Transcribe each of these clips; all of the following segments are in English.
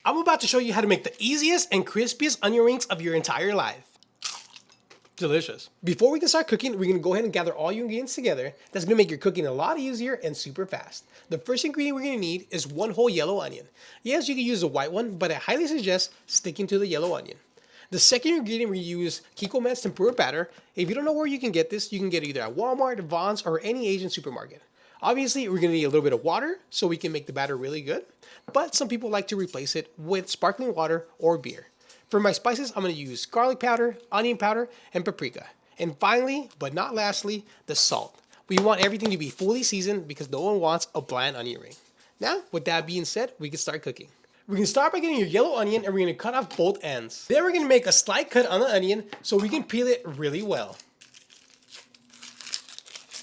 I'm about to show you how to make the easiest and crispiest onion rings of your entire life. Delicious. Before we can start cooking, we're gonna go ahead and gather all your ingredients together. That's gonna make your cooking a lot easier and super fast. The first ingredient we're gonna need is one whole yellow onion. Yes, you can use a white one, but I highly suggest sticking to the yellow onion. The second ingredient, we use Kikkoman's tempura batter. If you don't know where you can get this, you can get it either at Walmart, Vons, or any Asian supermarket. Obviously, we're gonna need a little bit of water so we can make the batter really good, but some people like to replace it with sparkling water or beer. For my spices, I'm gonna use garlic powder, onion powder, and paprika. And finally, but not lastly, the salt. We want everything to be fully seasoned because no one wants a bland onion ring. Now, with that being said, we can start cooking. We're gonna start by getting your yellow onion and we're gonna cut off both ends. Then we're gonna make a slight cut on the onion so we can peel it really well.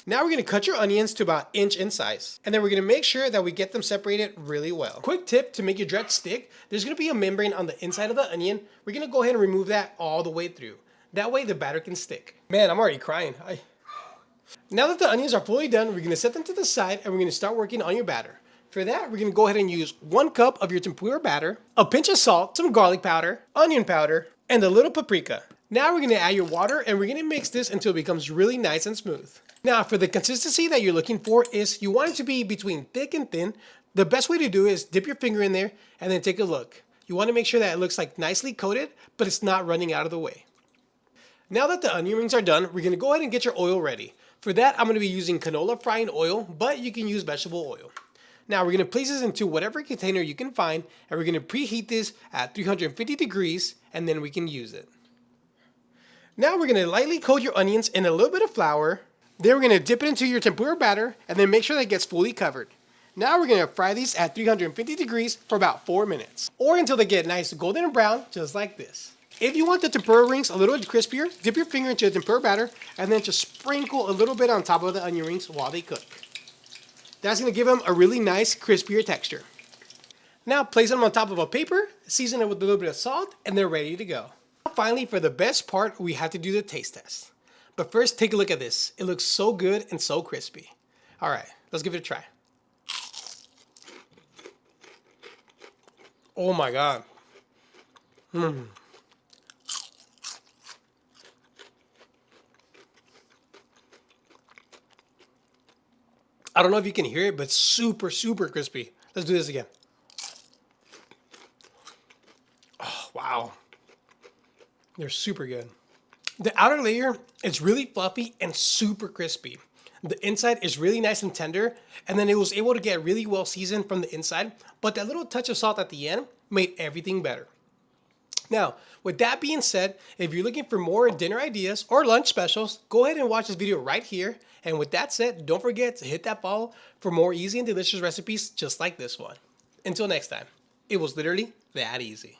Now we're gonna cut your onions to about an inch in size. And then we're gonna make sure that we get them separated really well. Quick tip to make your dredge stick, there's gonna be a membrane on the inside of the onion. We're gonna go ahead and remove that all the way through. That way the batter can stick. Man, I'm already crying. Now that the onions are fully done, we're gonna set them to the side and we're gonna start working on your batter. For that, we're gonna go ahead and use 1 cup of your tempura batter, a pinch of salt, some garlic powder, onion powder, and a little paprika. Now we're gonna add your water and we're gonna mix this until it becomes really nice and smooth. Now for the consistency that you're looking for is you want it to be between thick and thin. The best way to do is dip your finger in there and then take a look. You wanna make sure that it looks like nicely coated, but it's not running out of the way. Now that the onion rings are done, we're gonna go ahead and get your oil ready. For that, I'm gonna be using canola frying oil, but you can use vegetable oil. Now we're gonna place this into whatever container you can find and we're gonna preheat this at 350 degrees and then we can use it. Now we're gonna lightly coat your onions in a little bit of flour. Then we're gonna dip it into your tempura batter and then make sure that it gets fully covered. Now we're gonna fry these at 350 degrees for about 4 minutes or until they get nice golden and brown, just like this. If you want the tempura rings a little crispier, dip your finger into the tempura batter and then just sprinkle a little bit on top of the onion rings while they cook. That's gonna give them a really nice crispier texture. Now place them on top of a paper, season it with a little bit of salt, and they're ready to go. Finally, for the best part, we have to do the taste test. But first, take a look at this. It looks so good and so crispy. All right, let's give it a try. Oh my God. I don't know if you can hear it, but super, super crispy. Let's do this again. Oh, wow. They're super good. The outer layer is really fluffy and super crispy. The inside is really nice and tender, and then it was able to get really well seasoned from the inside, but that little touch of salt at the end made everything better. Now, with that being said, if you're looking for more dinner ideas or lunch specials, go ahead and watch this video right here. And with that said, don't forget to hit that follow for more easy and delicious recipes just like this one. Until next time, it was literally that easy.